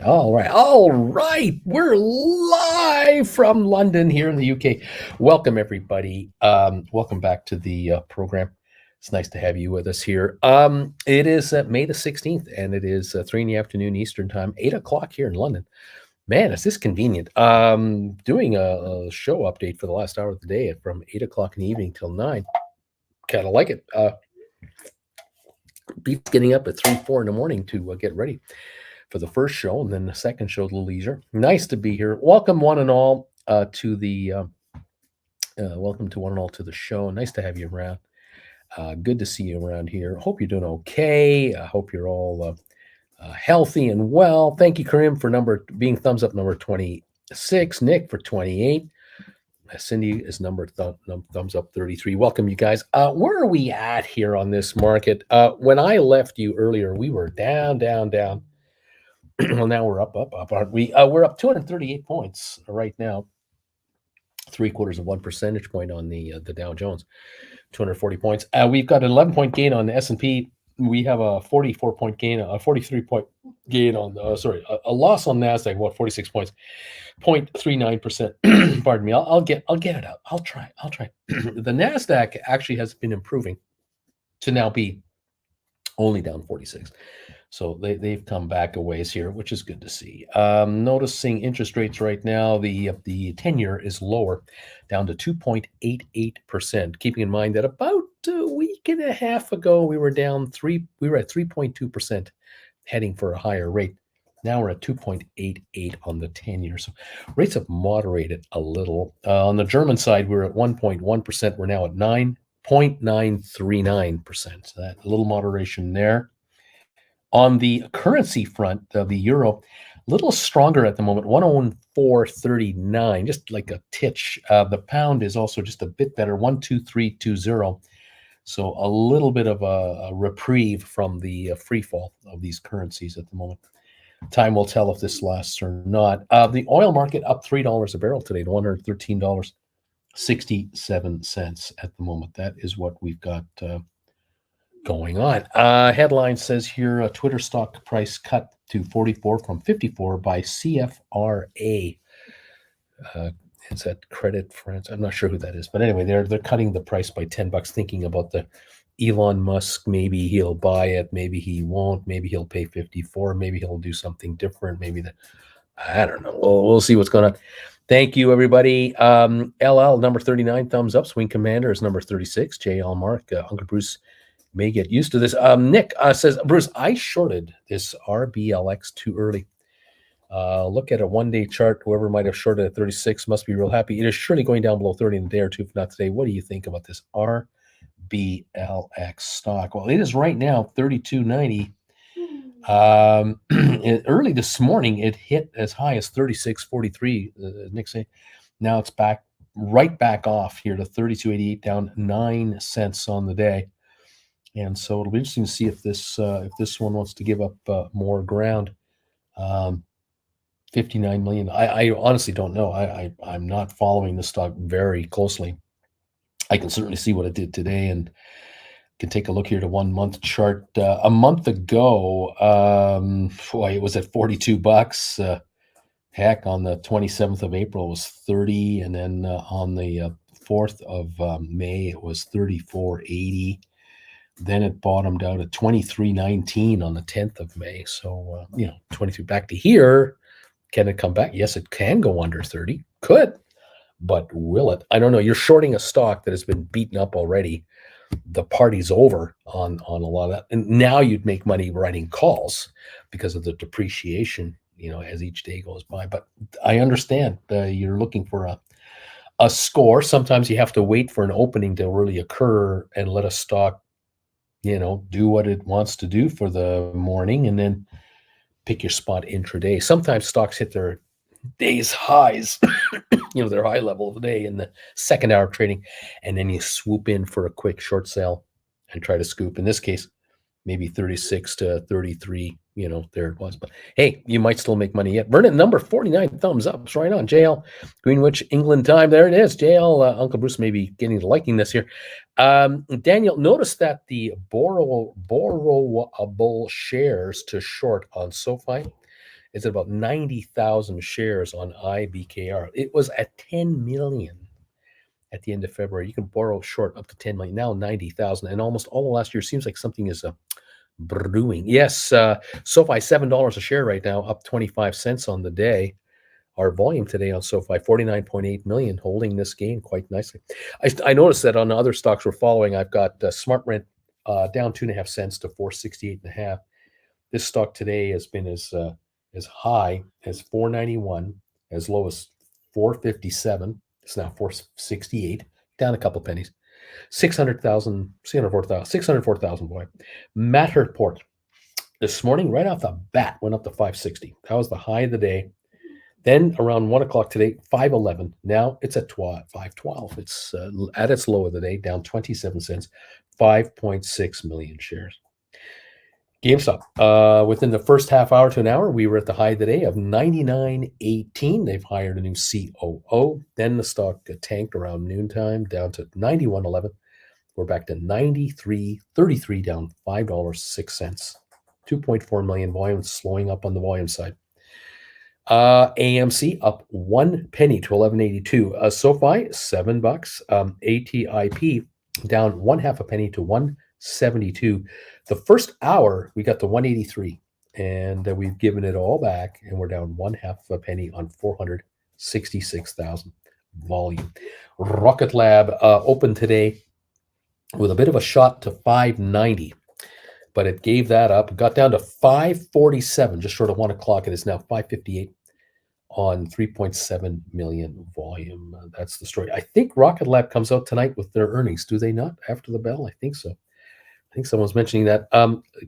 All right. We're live from London here in the UK. Welcome, everybody. Welcome back to the program. It's nice to have you with us here. It is May the 16th, and it is 3 in the afternoon Eastern Time, 8 o'clock here in London. Man, is this convenient. Doing a show update for the last hour of the day from 8 o'clock in the evening till 9. Kind of like it. Beats getting up at 3, 4 in the morning to get ready for the first show, and then the second show, the leisure. Nice to be here. Welcome one and all to the show. Nice to have you around. Good to see you around here. Hope you're doing okay. I hope you're all healthy and well. Thank you, Karim, for being thumbs up number 26. Nick for 28. Cindy is thumbs up 33. Welcome, you guys. Where are we at here on this market? When I left you earlier, we were down. Well, now we're up, aren't we? We're up 238 points right now. 0.75 of 1 percentage point on the Dow Jones, 240 points. We've got an 11-point gain on the S&P. We have a 44-point gain, a 43-point gain on a loss on Nasdaq. What 46 points, 0.39%. Pardon me. I'll get it out. I'll try. The Nasdaq actually has been improving to now be only down 46. So they've come back a ways here, which is good to see. Noticing interest rates right now, the 10-year is lower, down to 2.88%. Keeping in mind that about a week and a half ago, we were at 3.2%, heading for a higher rate. Now we're at 2.88 on the 10-year. So rates have moderated a little. On the German side, we're at 1.1%. We're now at 9.939%. So that a little moderation there. On the currency front, the euro, a little stronger at the moment, 104.39, just like a titch. The pound is also just a bit better, 123.20. So a little bit of a reprieve from the free fall of these currencies at the moment. Time will tell if this lasts or not. The oil market up $3 a barrel today to $113.67 at the moment. That is what we've got going on. Headline says here, Twitter stock price cut to 44 from 54 by CFRA. Is that Credit France? I'm not sure who that is, but anyway, they're cutting the price by $10, thinking about the Elon Musk. Maybe he'll buy it, maybe he won't, maybe he'll pay 54, maybe he'll do something different, maybe that. I don't know. We'll see what's going on. Thank you, everybody. LL number 39, thumbs up. Swing Commander is number 36. JL Mark, Uncle Bruce may get used to this. Nick says, Bruce, I shorted this RBLX too early. Look at a one-day chart. Whoever might have shorted at 36 must be real happy. It is surely going down below 30 in a day or two, if not today. What do you think about this RBLX stock? Well, it is right now 32.90. Early this morning, it hit as high as 36.43. Nick say, now it's right back off here to 32.88, down 9 cents on the day. And so it'll be interesting to see if this one wants to give up more ground. 59 million. I honestly don't know. I'm not following the stock very closely. I can certainly see what it did today, and can take a look here to 1 month chart. A month ago, it was at $42. Heck, on the 27th of April it was 30, and then on the 4th of May it was 34.80. Then it bottomed out at 23.19 on the 10th of May. So 23 back to here. Can it come back? Yes, it can go under 30. Could, but will it? I don't know. You're shorting a stock that has been beaten up already. The party's over on a lot of that, and now you'd make money writing calls because of the depreciation, as each day goes by. But I understand you're looking for a score. Sometimes you have to wait for an opening to really occur and let a stock, do what it wants to do for the morning, and then pick your spot intraday. Sometimes stocks hit their day's highs, their high level of the day in the second hour of trading, and then you swoop in for a quick short sale and try to scoop. In this case, maybe 36 to 33, there it was. But hey, you might still make money yet. Vernon, number 49, thumbs up. It's right on. JL, Greenwich, England time. There it is. JL, Uncle Bruce may be getting to liking this here. Daniel, notice that the borrowable shares to short on SoFi It's at about 90,000 shares on IBKR. It was at 10 million at the end of February. You can borrow short up to 10 million. Now 90,000. And almost all of last year seems like something is brewing. Yes, SoFi, $7 a share right now, up 25 cents on the day. Our volume today on SoFi, 49.8 million, holding this gain quite nicely. I noticed that on the other stocks we're following, I've got SmartRent down 2.5 cents to 468.5. This stock today has been as high as 491, as low as 457. It's now 468, down a couple pennies. 604,000 boy. Matterport this morning, right off the bat, went up to 560. That was the high of the day. Then around 1 o'clock today, 511. Now it's at 512. It's at its low of the day, down 27 cents, 5.6 million shares. GameStop, within the first half hour to an hour, we were at the high of the day of 99.18. They've hired a new COO. Then the stock tanked around noontime, down to 91.11. We're back to 93.33, down $5.06. 2.4 million volume, slowing up on the volume side. AMC up 1 penny to 11.82. SoFi $7. ATIP down 1/2 a penny to 1.72. The first hour we got to 1.83, and we've given it all back, and we're down 1/2 a penny on 466,000 volume. Rocket Lab opened today with a bit of a shot to 590, but it gave that up. It got down to 547, just short of 1 o'clock. It is now 558 on 3.7 million volume. That's the story. I think Rocket Lab comes out tonight with their earnings. Do they not? After the bell? I think so. I think someone's mentioning that.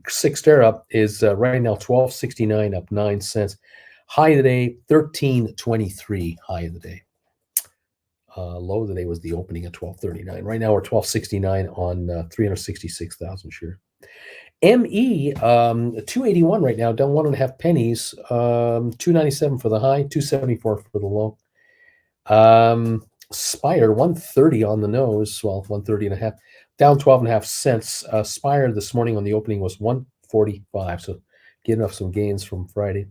Cyxtera is right now $12.69, up 9 cents. High of the day, $13.23. High of the day. Low of the day was the opening at $12.39. Right now we're $12.69 on 366,000 shares. ME, 281 right now, down 1.5 pennies. 297 for the high, 274 for the low. Spire, 130 on the nose, well, 130.5, down 12.5 cents. Spire this morning on the opening was 145, so getting off some gains from Friday.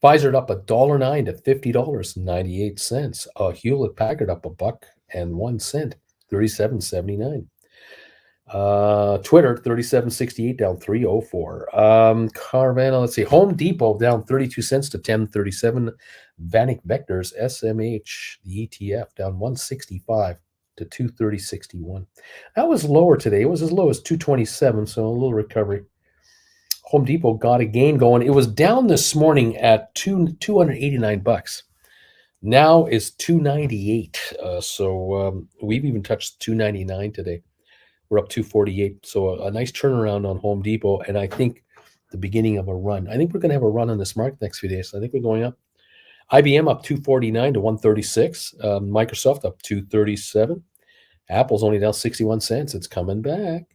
Pfizer up $1.09 to $50.98. Hewlett Packard up $1.01, 37.79. Twitter 37.68, down 3.04. Carvana, let's see, Home Depot down 32 cents to 10.37. Vanek Vectors SMH, the ETF, down 165 to 230.61. That was lower today. It was as low as 227, so a little recovery. Home Depot got a gain going. It was down this morning at $289. Now is $298. So we've even touched $299 today. We're up 248. So a nice turnaround on Home Depot, and I think the beginning of a run. I think we're going to have a run on this market next few days. I think we're going up. IBM up 249 to 136. Microsoft up 237. Apple's only down 61 cents. It's coming back.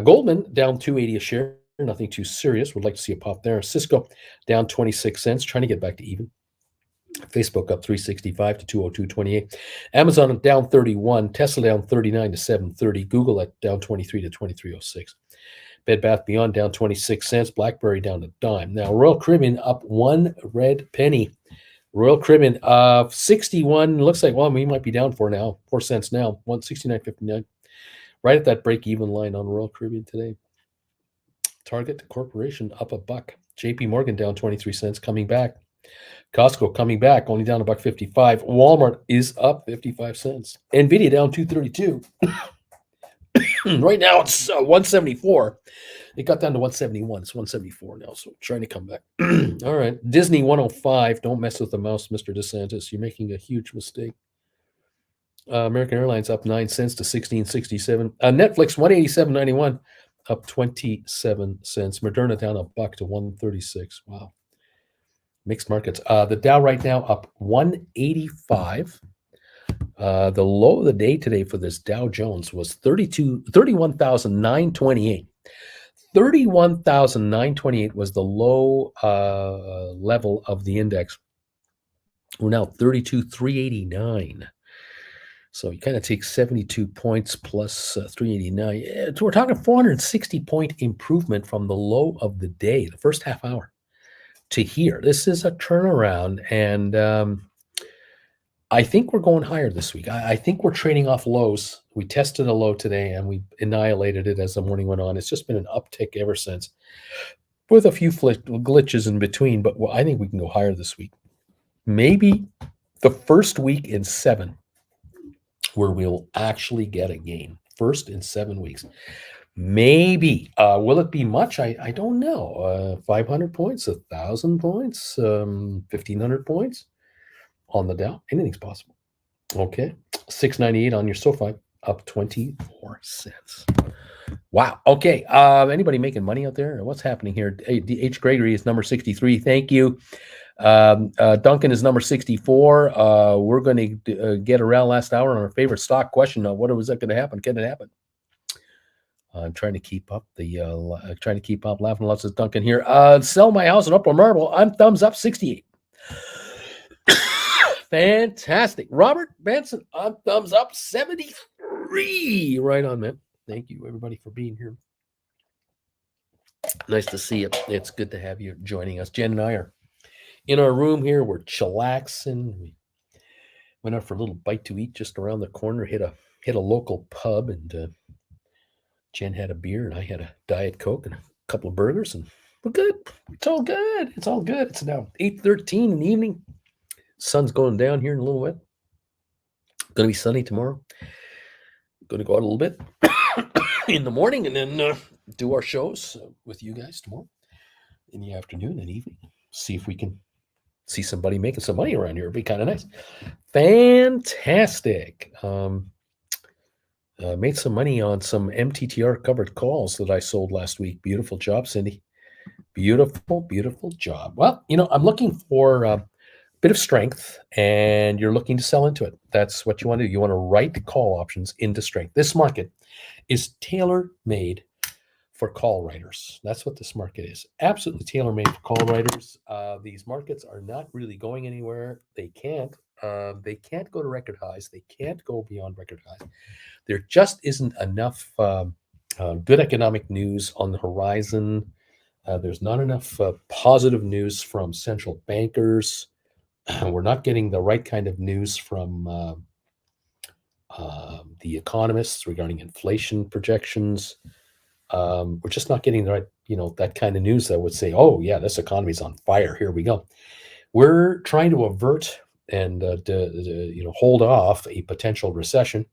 Goldman down 280 a share. Nothing too serious. Would like to see a pop there. Cisco down 26 cents, trying to get back to even. Facebook up 365 to 202.28. Amazon down 31. Tesla down 39 to 730. Google at down 23 to 23.06. Bed Bath Beyond down 26 cents. BlackBerry down a dime. Now Royal Caribbean up 1 red penny. Royal Caribbean 61. Looks like, well, we might be down 4 cents now. 169.59. Right at that break-even line on Royal Caribbean today. Target Corporation up $1. JP Morgan down 23 cents, coming back. Costco coming back, only down $1.55. Walmart is up 55 cents. Nvidia down 232. Right now it's 174. It got down to 171. It's 174 now, so trying to come back. All right. Disney 105. Don't mess with the mouse, Mr. DeSantis. You're making a huge mistake. American Airlines up 9 cents to 16.67. Netflix 187.91. Up 27 cents. Moderna down $1 to 136. Wow. Mixed markets. The Dow right now up 185. The low of the day today for this Dow Jones was 31,928. 31,928 was the low level of the index. We're now 32,389. So you kind of take 72 points plus 389. We're talking 460-point improvement from the low of the day, the first half hour. to here. This is a turnaround, and I think we're going higher this week. I think we're trading off lows. We tested a low today, and we annihilated it as the morning went on. It's just been an uptick ever since, with a few glitches in between. But I think we can go higher this week. Maybe the first week in 7 where we'll actually get a gain. First in 7 weeks. Maybe. Will it be much? I don't know. 500 points, 1,000 points, 1,500 points on the Dow. Anything's possible. Okay. 698 on your SoFi, up 24 cents. Wow. Okay. Anybody making money out there? What's happening here? H. Gregory is number 63. Thank you. Duncan is number 64. We're going to get around last hour on our favorite stock question. What was that going to happen? Can it happen? I'm trying to keep up laughing lots of Duncan here. Sell my house in Upper Marble. I'm thumbs up 68. Fantastic. Robert Benson, I'm thumbs up 73. Right on, man. Thank you, everybody, for being here. Nice to see you. It's good to have you joining us. Jen and I are in our room here. We're chillaxing. We went out for a little bite to eat just around the corner. Hit a local pub, and Jen had a beer, and I had a Diet Coke and a couple of burgers, and we're good. It's all good. It's all good. It's now 8:13 in the evening. Sun's going down here in a little bit. Going to be sunny tomorrow. Going to go out a little bit in the morning, and then do our shows with you guys tomorrow in the afternoon and evening. See if we can see somebody making some money around here. It'd be kind of nice. Fantastic. Made some money on some MTTR covered calls that I sold last week. Beautiful job, Cindy. Beautiful, beautiful job. Well, I'm looking for a bit of strength, and you're looking to sell into it. That's what you want to do. You want to write call options into strength. This market is tailor-made for call writers. That's what this market is. Absolutely tailor-made for call writers. These markets are not really going anywhere. They can't. They can't go to record highs. They can't go beyond record highs. There just isn't enough good economic news on the horizon. There's not enough positive news from central bankers. We're not getting the right kind of news from the economists regarding inflation projections. We're just not getting the right, that kind of news that would say, oh, yeah, this economy's on fire. Here we go. We're trying to avert and hold off a potential recession.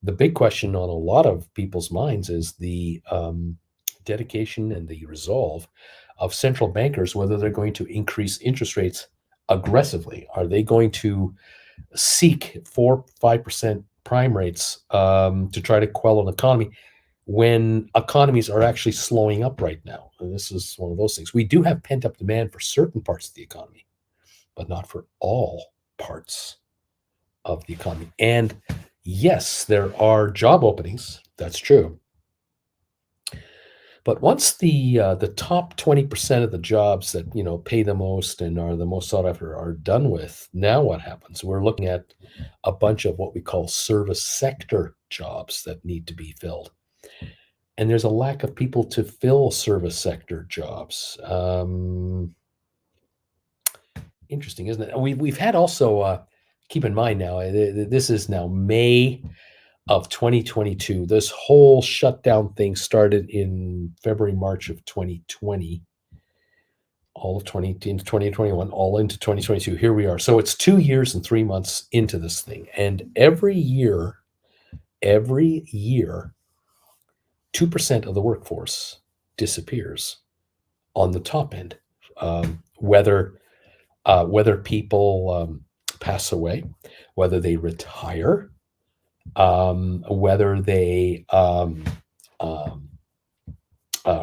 The big question on a lot of people's minds is the dedication and the resolve of central bankers, whether they're going to increase interest rates aggressively. Are they going to seek 4-5% prime rates to try to quell an economy when economies are actually slowing up right now? And this is one of those things. We do have pent-up demand for certain parts of the economy, but not for all parts of the economy. And yes, there are job openings. That's true. But once the top 20% of the jobs that pay the most and are the most sought after are done with, now what happens? We're looking at a bunch of what we call service sector jobs that need to be filled, and there's a lack of people to fill service sector jobs. Interesting, isn't it? We've had also keep in mind now. This is now May of 2022. This whole shutdown thing started in February, March of 2020, all of 2021, all into 2022. Here we are. So it's 2 years and 3 months into this thing. And every year, 2% of the workforce disappears on the top end. Whether people pass away, whether they retire, whether they are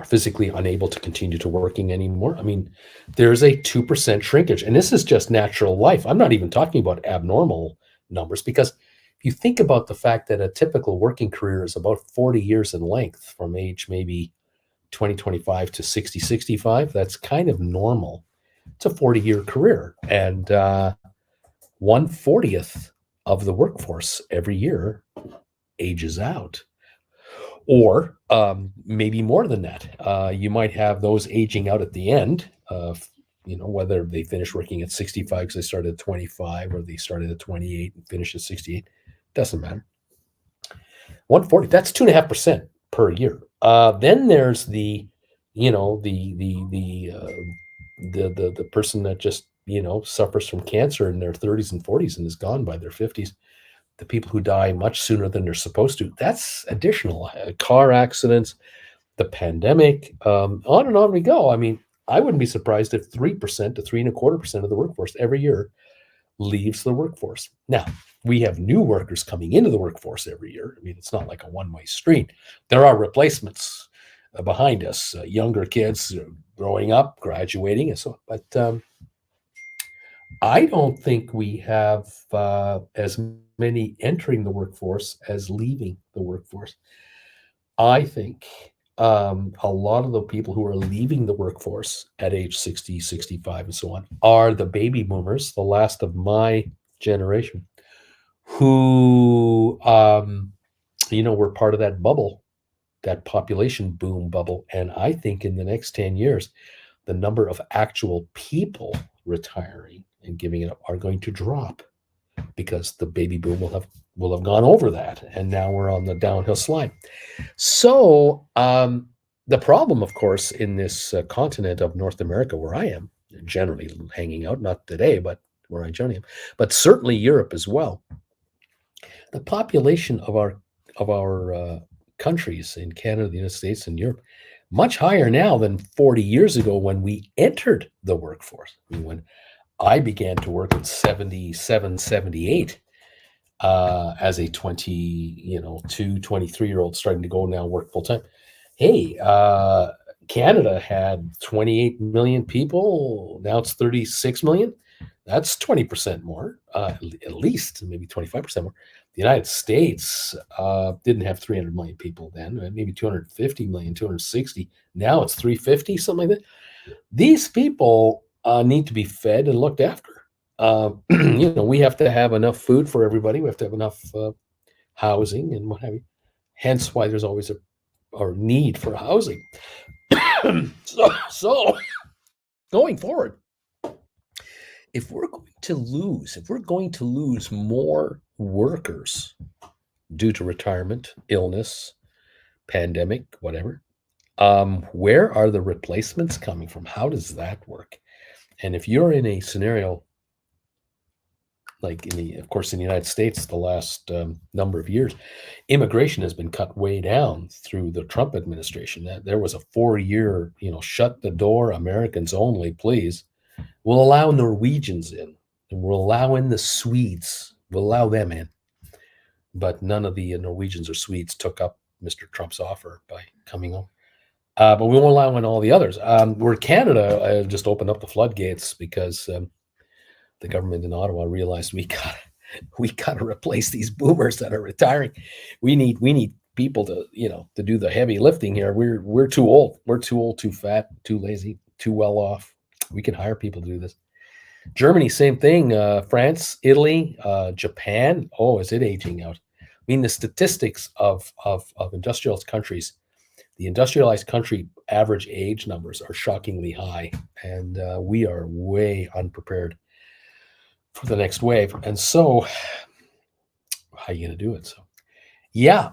physically unable to continue to working anymore. I mean, there's a 2% shrinkage, and this is just natural life. I'm not even talking about abnormal numbers, because if you think about the fact that a typical working career is about 40 years in length, from age maybe 25 to 65, that's kind of normal. It's a 40-year career, and 1/40th of the workforce every year ages out, or maybe more than that. You might have those aging out at the end, whether they finish working at 65 because they started at 25 or they started at 28 and finish at 68, doesn't matter. 140, that's 2.5% per year. Then there's the person that just suffers from cancer in their 30s and 40s and is gone by their 50s. The people who die much sooner than they're supposed to. That's additional. Car accidents, the pandemic, on and on we go. I mean, I wouldn't be surprised if 3% to 3.25% of the workforce every year leaves the workforce. Now, we have new workers coming into the workforce every year. I mean, it's not like a one-way street. There are replacements behind us, younger kids growing up, graduating, and so on. But I don't think we have as many entering the workforce as leaving the workforce. I think a lot of the people who are leaving the workforce at age 60, 65, and so on are the baby boomers, the last of my generation, who, were part of that bubble, that population boom bubble. And I think in the next 10 years, the number of actual people retiring and giving it up are going to drop because the baby boom will have gone over that, and now we're on the downhill slide. So the problem, of course, in this continent of North America, where I am generally hanging out, not today, but where I generally am, but certainly Europe as well, the population of our countries in Canada, the United States, and Europe, much higher now than 40 years ago when we entered the workforce. I mean, when I began to work at 77, 78 as a 23-year-old starting to go now work full time. Hey, Canada had 28 million people. Now it's 36 million. That's 20% more, at least, maybe 25% more. The United States didn't have 300 million people then, maybe 250 million, 260. Now it's 350, something like that. These people need to be fed and looked after. We have to have enough food for everybody. We have to have enough housing and what have you. Hence why there's always a need for housing. So going forward, if we're going to lose more workers due to retirement, illness, pandemic, whatever, where are the replacements coming from? How does that work? And if you're in a scenario like of course, in the United States, the last number of years, immigration has been cut way down through the Trump administration. There was a 4-year, shut the door, Americans only, please. We'll allow Norwegians in, and we'll allow in the Swedes. We'll allow them in. But none of the Norwegians or Swedes took up Mr. Trump's offer by coming over. But we won't allow in all the others. Where Canada just opened up the floodgates because the government in Ottawa realized we got to replace these boomers that are retiring. We need people to to do the heavy lifting here. We're too old. We're too old, too fat, too lazy, too well off. We can hire people to do this. Germany, same thing. France, Italy, Japan. Oh, is it aging out? I mean, the statistics of industrialized countries, the industrialized country average age numbers are shockingly high, and we are way unprepared for the next wave. And so how are you going to do it? So yeah,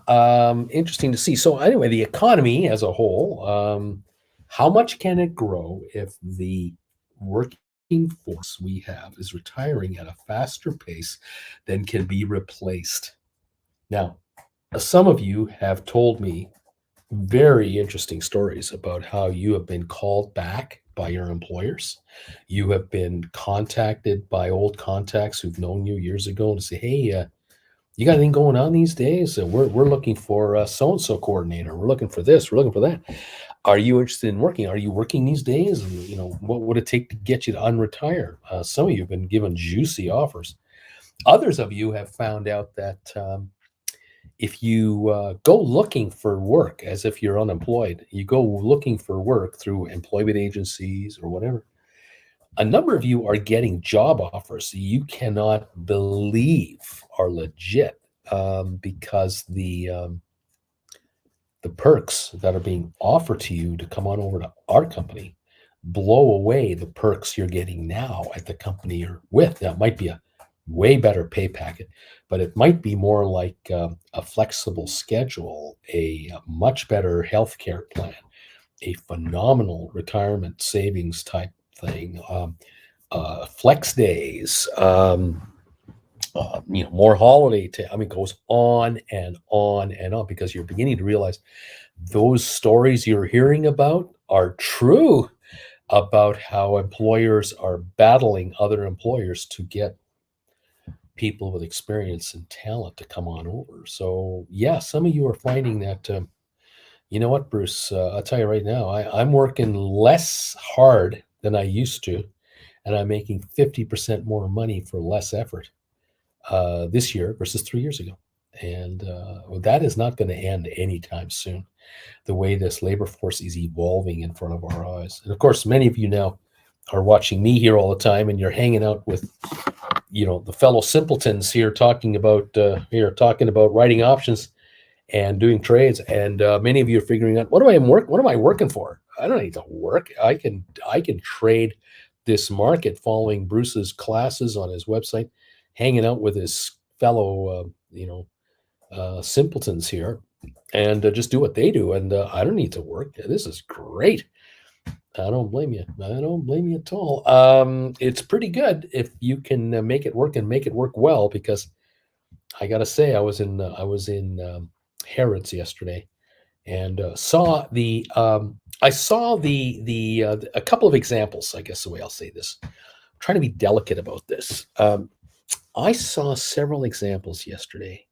interesting to see. So anyway, the economy as a whole, how much can it grow if the working force we have is retiring at a faster pace than can be replaced? Now, some of you have told me very interesting stories about how you have been called back by your employers. You have been contacted by old contacts who've known you years ago to say, hey, you got anything going on these days? We're looking for a so-and-so coordinator. We're looking for this. We're looking for that. Are you interested in working? Are you working these days? And, what would it take to get you to unretire? Some of you have been given juicy offers. Others of you have found out that if you go looking for work as if you're unemployed, you go looking for work through employment agencies or whatever, a number of you are getting job offers you cannot believe are legit because the perks that are being offered to you to come on over to our company blow away the perks you're getting now at the company you're with. That might be a way better pay packet, but it might be more like a flexible schedule, a much better healthcare plan, a phenomenal retirement savings type thing, flex days, more holiday. It goes on and on and on, because you're beginning to realize those stories you're hearing about are true about how employers are battling other employers to get people with experience and talent to come on over. So yeah, some of you are finding that, you know what, Bruce, I'll tell you right now, I'm working less hard than I used to, and I'm making 50% more money for less effort this year versus 3 years ago. And that is not going to end anytime soon, the way this labor force is evolving in front of our eyes. And of course, many of you now are watching me here all the time, and you're hanging out with, the fellow simpletons here talking about writing options and doing trades. And many of you are figuring out, what am I working for? I don't need to work. I can trade this market following Bruce's classes on his website, hanging out with his fellow simpletons here, and just do what they do. And I don't need to work. This is great. I don't blame you. I don't blame you at all. It's pretty good if you can make it work, and make it work well, because I gotta say, I was in Harrods yesterday, and I saw a couple of examples. I guess the way I'll say this, I'm trying to be delicate about this. I saw several examples yesterday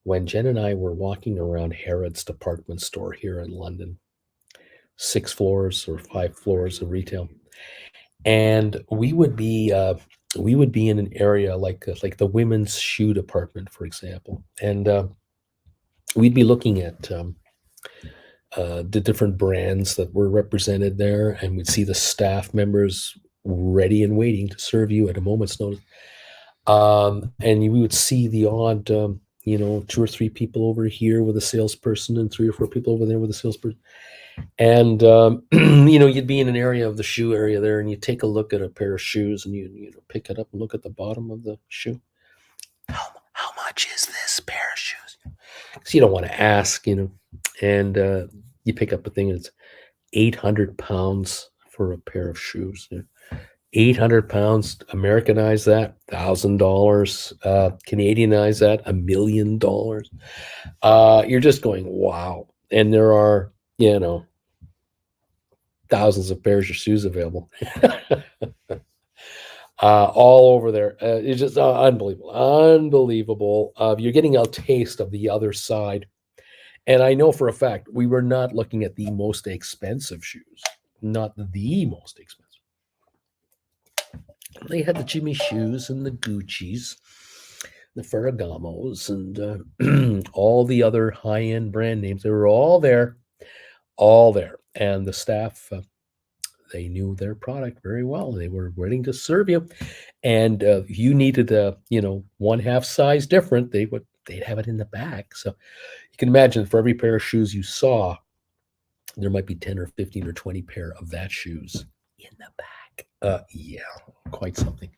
when Jen and I were walking around Harrods department store here in London, 6 floors or 5 floors of retail, and we would be in an area like the women's shoe department, for example, and we'd be looking at the different brands that were represented there, and we'd see the staff members ready and waiting to serve you at a moment's notice. And we would see the odd, 2 or 3 people over here with a salesperson, and 3 or 4 people over there with a salesperson. And, you'd be in an area of the shoe area there, and you take a look at a pair of shoes, and you pick it up and look at the bottom of the shoe. How much is this pair of shoes? Because you don't want to ask, and you pick up a thing, and it's 800 pounds for a pair of shoes. 800 pounds, Americanize that, $1,000, Canadianize that, $1 million. You're just going, wow. And there are, thousands of pairs of shoes available. All over there. It's just unbelievable. You're getting a taste of the other side. And I know for a fact, we were not looking at the most expensive shoes, not the most expensive. They had the Jimmy Choos and the Gucci's, the Ferragamos, and all the other high-end brand names. They were all there. And the staff, they knew their product very well. They were willing to serve you. And if you needed one half size different, they'd have it in the back. So you can imagine, for every pair of shoes you saw, there might be 10 or 15 or 20 pair of that shoes in the back. Yeah, quite something.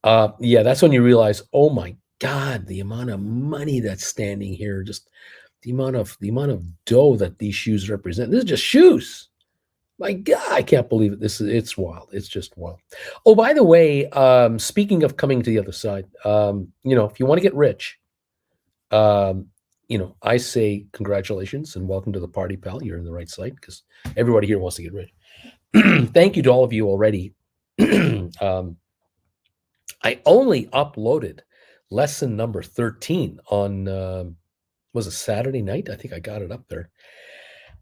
That's when you realize, oh my God, the amount of money that's standing here, just the amount of dough that these shoes represent. This is just shoes. My God, I can't believe it. It's wild. It's just wild. Oh, by the way, speaking of coming to the other side, if you want to get rich, I say congratulations and welcome to the party, pal. You're in the right site, because everybody here wants to get rich. Thank you to all of you already. I only uploaded lesson number 13 on, was it Saturday night? I think I got it up there.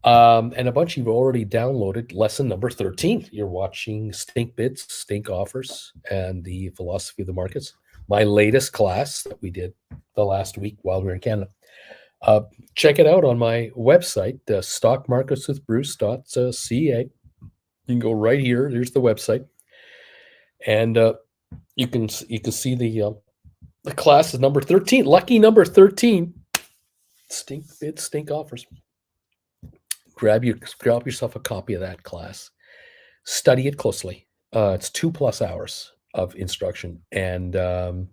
And a bunch of you have already downloaded lesson number 13. You're watching Stink Bids, Stink Offers, and the Philosophy of the Markets, my latest class that we did the last week while we were in Canada. Check it out on my website, stockmarketswithbruce.ca. You can go right here. There's the website, and you can see the class is number 13, lucky number 13. Stink Bids, Stink Offers. Grab yourself a copy of that class. Study it closely. It's 2+ hours of instruction, and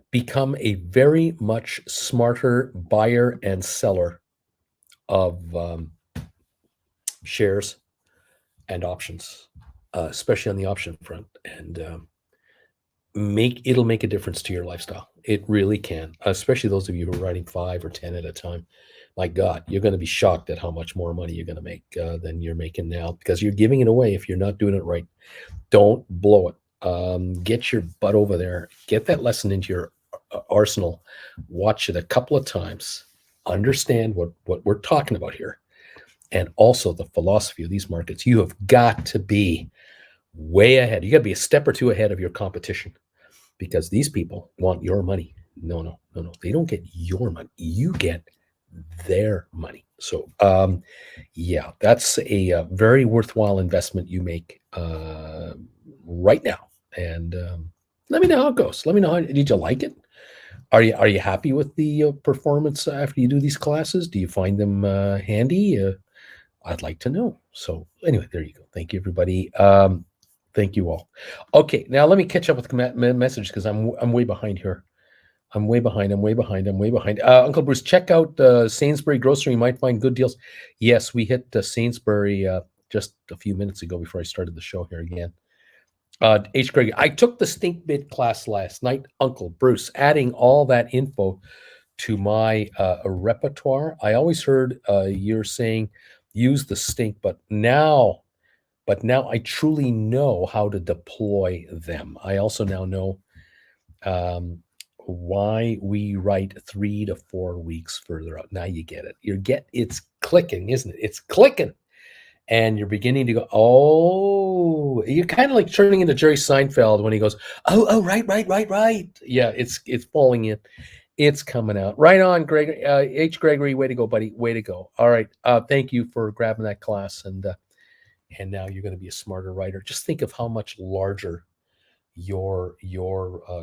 become a very much smarter buyer and seller of shares and options, especially on the option front. And it'll make a difference to your lifestyle. It really can, especially those of you who are writing 5 or 10 at a time. My God, you're going to be shocked at how much more money you're going to make than you're making now, because you're giving it away if you're not doing it right. Don't blow it. Get your butt over there. Get that lesson into your arsenal. Watch it a couple of times. Understand what we're talking about here. And also the philosophy of these markets. You have got to be way ahead. You got to be a step or two ahead of your competition, because these people want your money. No. They don't get your money. You get their money. So, yeah, that's a very worthwhile investment you make right now. And let me know how it goes. Let me know did you like it? Are you happy with the performance after you do these classes? Do you find them handy? I'd like to know. So anyway, there you go. Thank you, everybody. Thank you all. Okay, now let me catch up with the message, because I'm way behind here. I'm way behind. Uncle Bruce, check out Sainsbury Grocery. You might find good deals. Yes, we hit Sainsbury just a few minutes ago before I started the show here again. H. Greg, I took the stink bit class last night, Uncle Bruce, adding all that info to my repertoire. I always heard you're saying use the stink, but now I truly know how to deploy them. I also now know why we write 3 to 4 weeks further out. Now you get it. It's clicking, isn't it? It's clicking. And you're beginning to go, oh, you're kind of like turning into Jerry Seinfeld when he goes, oh, right. Yeah, it's falling in. It's coming out. Right on, Greg. H. Gregory, way to go, buddy. Way to go. All right. Thank you for grabbing that class. And now you're going to be a smarter writer. Just think of how much larger your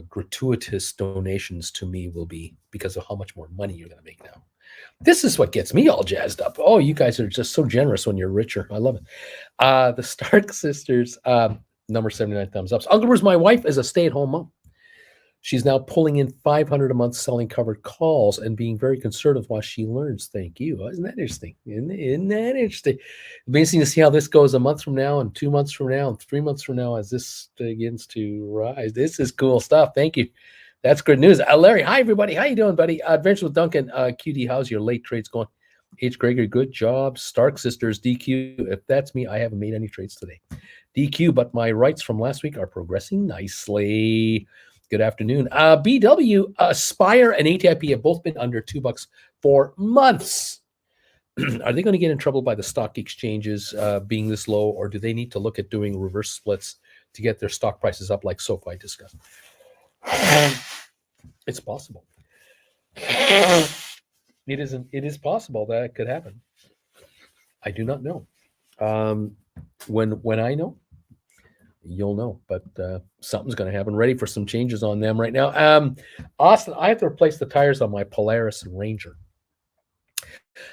gratuitous donations to me will be, because of how much more money you're going to make now. This is what gets me all jazzed up. Oh, you guys are just so generous when you're richer. I love it. The Stark sisters, number 79 thumbs up. Uncle Bruce, my wife is a stay-at-home mom. She's now pulling in $500 a month selling covered calls and being very conservative while she learns. Thank you. Isn't that interesting? Isn't that interesting? Amazing to see how this goes a month from now, and 2 months from now, and 3 months from now, as this begins to rise. This is cool stuff. Thank you. That's good news. Larry, hi, everybody. How you doing, buddy? Adventure with Duncan. QD, how's your late trades going? H. Gregory, good job. Stark sisters, DQ. If that's me, I haven't made any trades today. DQ, but my writes from last week are progressing nicely. Good afternoon. BW, Aspire, and ATIP have both been under $2 for months. Are they going to get in trouble by the stock exchanges being this low, or do they need to look at doing reverse splits to get their stock prices up like SoFi discussed? It's possible. It is possible that it could happen. I do not know. When I know, you'll know, but something's going to happen. Ready for some changes on them right now. Austin, I have to replace the tires on my Polaris Ranger.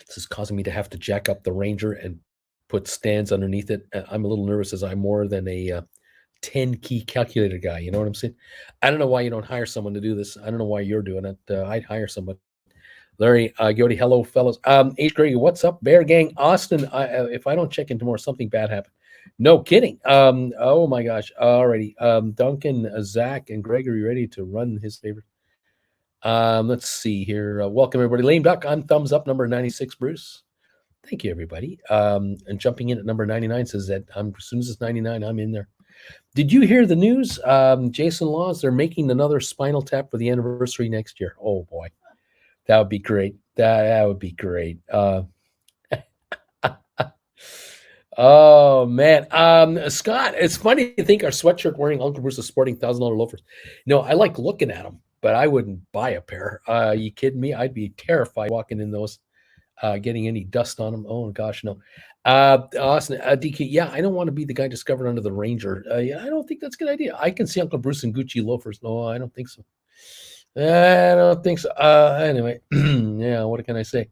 This is causing me to have to jack up the Ranger and put stands underneath it. I'm a little nervous, as I'm more than a 10-key calculator guy. You know what I'm saying? I don't know why you don't hire someone to do this. I don't know why you're doing it. I'd hire someone. Larry, Gody, hello, fellows. H. Greg, what's up? Bear Gang, Austin, if I don't check into more, something bad happened. No kidding. Oh, my gosh. Alrighty. Duncan, Zach, and Gregory ready to run his favorite. Let's see here. Welcome, everybody. Lame Duck, I'm thumbs up, number 96, Bruce. Thank you, everybody. And jumping in at number 99 says that as soon as it's 99, I'm in there. Did you hear the news? Jason Laws, they're making another Spinal Tap for the anniversary next year. Oh, boy. That would be great. That would be great. Oh, man. Scott, it's funny to think our sweatshirt wearing Uncle Bruce is sporting $1,000 loafers. No, I like looking at them, but I wouldn't buy a pair. You kidding me? I'd be terrified walking in those, getting any dust on them. Oh, gosh, no. Austin, DK, yeah, I don't want to be the guy discovered under the Ranger. Yeah, I don't think that's a good idea. I can see Uncle Bruce in Gucci loafers. No, I don't think so. Anyway, yeah, what can I say?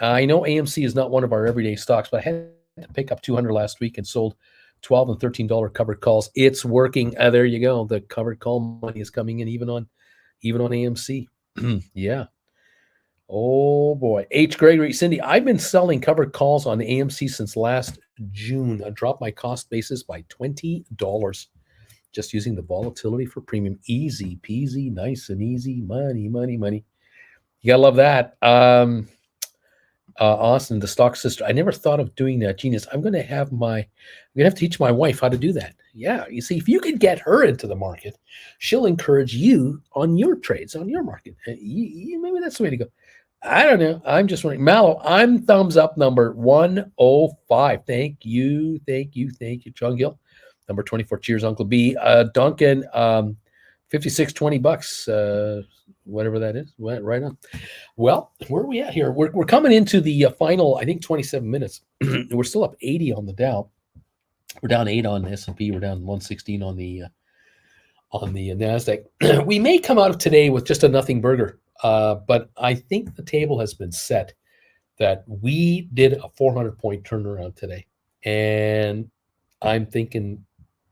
I know AMC is not one of our everyday stocks, but I had to pick up 200 last week and sold $12 and $13 covered calls. It's working. There you go. The covered call money is coming in even on AMC. Yeah. Oh boy. H. Gregory, Cindy, I've been selling covered calls on AMC since last June. I dropped my cost basis by $20 just using the volatility for premium. Easy peasy, nice and easy. Money. You gotta love that. Austin, the stock sister. I never thought of doing that. Genius. I'm gonna have to teach my wife how to do that. Yeah, you see, if you could get her into the market, she'll encourage you on your trades, on your market. Maybe that's the way to go. I don't know. I'm just wondering. Mallow, I'm thumbs up number 105. Thank you, John Gill. Number 24. Cheers, Uncle B. Duncan, $56.20. Whatever that is. Went right on. Well, where are we at here? We're coming into the final, I think, 27 minutes. We're still up 80 on the Dow. We're down 8 on the S&P. We're down 116 on the NASDAQ. We may come out of today with just a nothing burger. But I think the table has been set that we did a 400-point turnaround today. And I'm thinking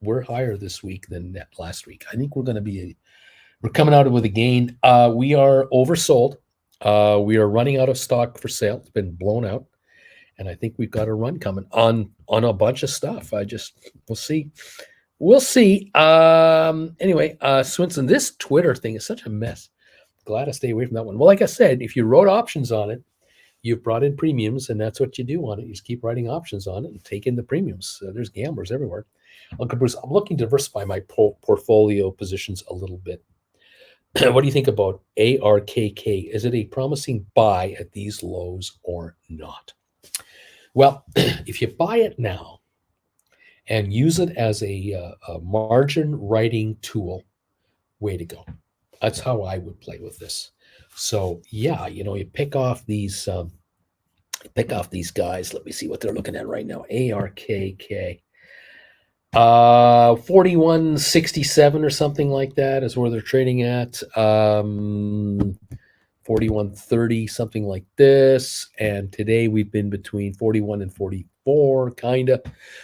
we're higher this week than last week. I think we're coming out with a gain. We are oversold. We are running out of stock for sale. It's been blown out. And I think we've got a run coming on a bunch of stuff. We'll see. Anyway, Swinson, this Twitter thing is such a mess. Glad to stay away from that one. Well, like I said, if you wrote options on it, you've brought in premiums, and that's what you do on it. You just keep writing options on it and take in the premiums. There's gamblers everywhere. Uncle Bruce, I'm looking to diversify my portfolio positions a little bit. What do you think about ARKK? Is it a promising buy at these lows or not? Well, if you buy it now and use it as a margin writing tool, way to go. That's how I would play with this. So yeah, you pick off these guys. Let me see what they're looking at right now. ARKK. 41.67 or something like that is where they're trading at. 41.30, something like this. And today we've been between 41 and 44, kind of.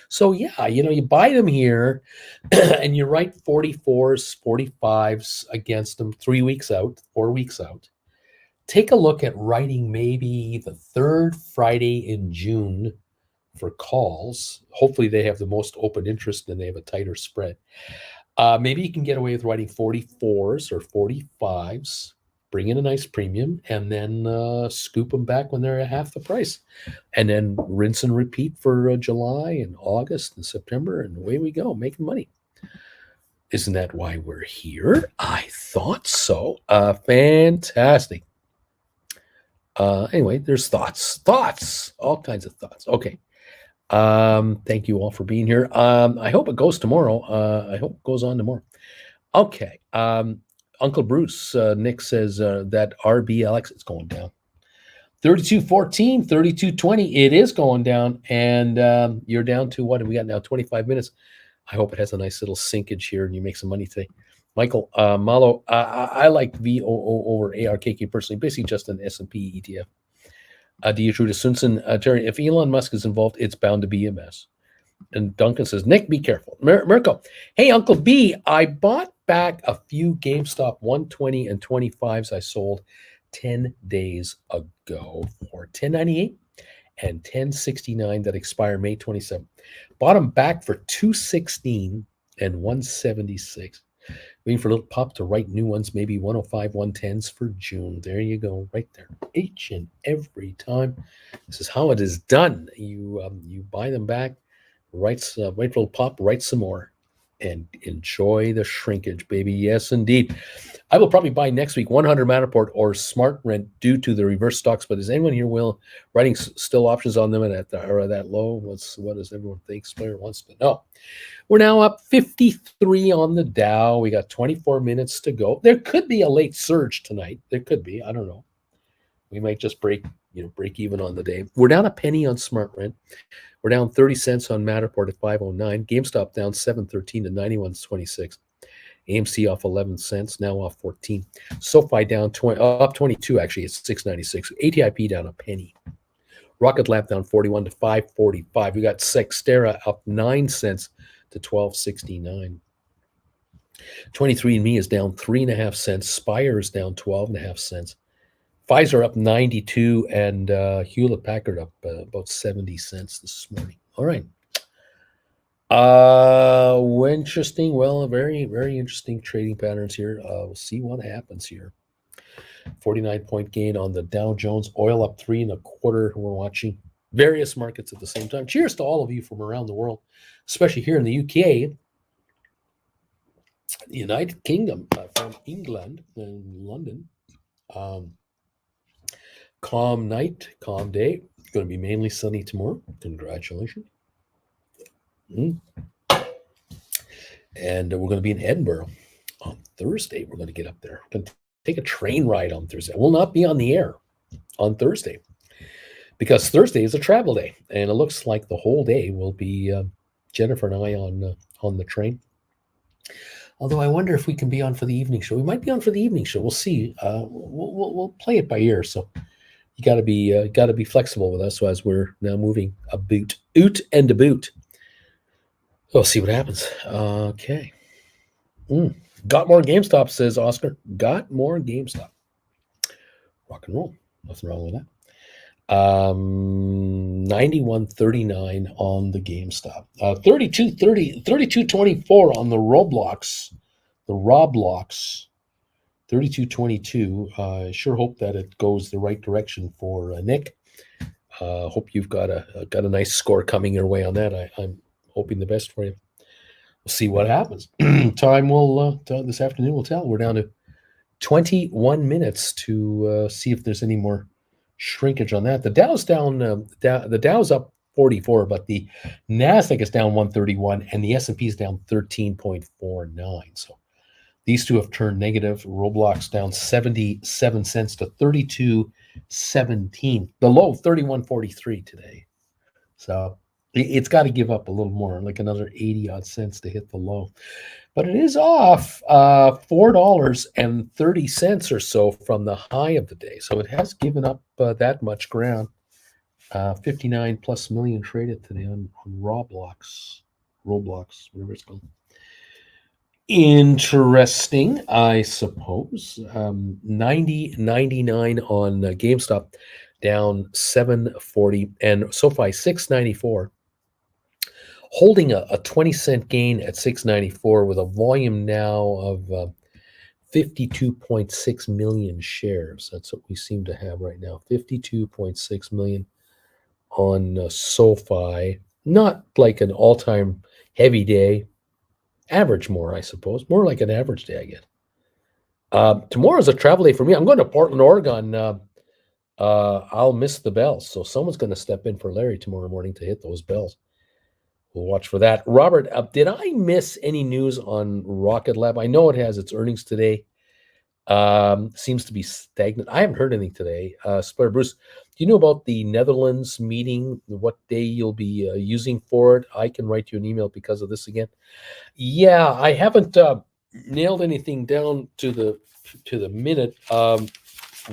So yeah, you buy them here and you write 44s, 45s against them 3 weeks out, 4 weeks out. Take a look at writing maybe the third Friday in June for calls. Hopefully they have the most open interest and they have a tighter spread. Maybe you can get away with writing 44s or 45s, bring in a nice premium, and then scoop them back when they're at half the price. And then rinse and repeat for July and August and September, and away we go, making money. Isn't that why we're here? I thought so. Fantastic. Anyway, there's thoughts, all kinds of thoughts. Okay. Thank you all for being here. I hope it goes tomorrow. I hope it goes on tomorrow. Okay. Uncle Bruce, Nick says that RBLX is going down. 32.14, 32.20. It is going down, and you're down to what have we got now? 25 minutes. I hope it has a nice little sinkage here and you make some money today. Michael Malo, I like VOO over ARKK personally, basically just an S&P ETF. Dietruda Sunsen, Terry, if Elon Musk is involved, it's bound to be a mess. And Duncan says, Nick, be careful. Mirko, hey, Uncle B, I bought back a few GameStop 120 and 25s I sold 10 days ago for $10.98 and $10.69 that expire May 27. Bought them back for $216 and $176. Waiting for a little pop to write new ones, maybe 105, 110s for June. There you go, right there. Each and every time. This is how it is done. You buy them back, wait for a little pop, write some more, and enjoy the shrinkage, baby. Yes, indeed. I will probably buy next week 100 Matterport or Smart Rent due to the reverse stocks. But is anyone here writing still options on them at that low? What does everyone think? Player wants to know. We're now up 53 on the Dow. We got 24 minutes to go. There could be a late surge tonight. There could be. I don't know. We might just break even on the day. We're down a penny on Smart Rent. We're down 30 cents on Matterport at 509. GameStop down 713 to 91.26. AMC off 11 cents, now off 14. SoFi down up 22, actually, it's 696. ATIP down a penny. Rocket Lab down 41 to 545. We got Sextera up 9 cents to 1269. 23andMe is down 3.5 cents. Spire is down 12.5 cents. Pfizer up 92, and Hewlett Packard up about 70 cents this morning. All right. Interesting. Well, very, very interesting trading patterns here. We'll see what happens here. 49-point gain on the Dow Jones. Oil up 3.25. We're watching various markets at the same time. Cheers to all of you from around the world, especially here in the UK, the United Kingdom, from England and London. Calm night, calm day. It's going to be mainly sunny tomorrow. Congratulations. And we're going to be in Edinburgh on Thursday. We're going to get up there. We're going to take a train ride on Thursday. I will not be on the air on Thursday because Thursday is a travel day, and it looks like the whole day will be Jennifer and I on the train. Although I wonder if we can be on for the evening show. We might be on for the evening show. We'll see. We'll play it by ear. So you got to be flexible with us. So as we're now moving out and about, we'll see what happens. Okay. Got more GameStop, says Oscar. Got more GameStop. Rock and roll. Nothing wrong with that. 91.39 on the GameStop. 32.24 on the Roblox. The Roblox. 32.22. I sure hope that it goes the right direction for Nick. Hope you've got a nice score coming your way on that. I'm hoping the best for you. We'll see what happens. Time will this afternoon will tell. We're down to 21 minutes to see if there's any more shrinkage on that. The Dow's down. The Dow's up 44, but the Nasdaq is down 131, and the S&P is down 13.49. So these two have turned negative. Roblox down 77 cents to 32.17. The low 31.43 today. So it's got to give up a little more, like another 80 odd cents to hit the low. But it is off $4.30 or so from the high of the day. So it has given up that much ground. 59 plus million traded today on Roblox, whatever it's called. Interesting, I suppose. 90.99 on GameStop, down 7.40, and SoFi 6.94. Holding a 20-cent gain at 6.94 with a volume now of 52.6 million shares. That's what we seem to have right now. 52.6 million on SoFi. Not like an all-time heavy day. Average more, I suppose. More like an average day, I get. Tomorrow's a travel day for me. I'm going to Portland, Oregon. I'll miss the bells. So someone's going to step in for Larry tomorrow morning to hit those bells. We'll watch for that. Robert, did I miss any news on Rocket Lab? I know it has its earnings today. Seems to be stagnant. I haven't heard anything today. Splair Bruce, do you know about the Netherlands meeting, what day you'll be using for it? I can write you an email because of this again. Yeah, I haven't nailed anything down to the minute.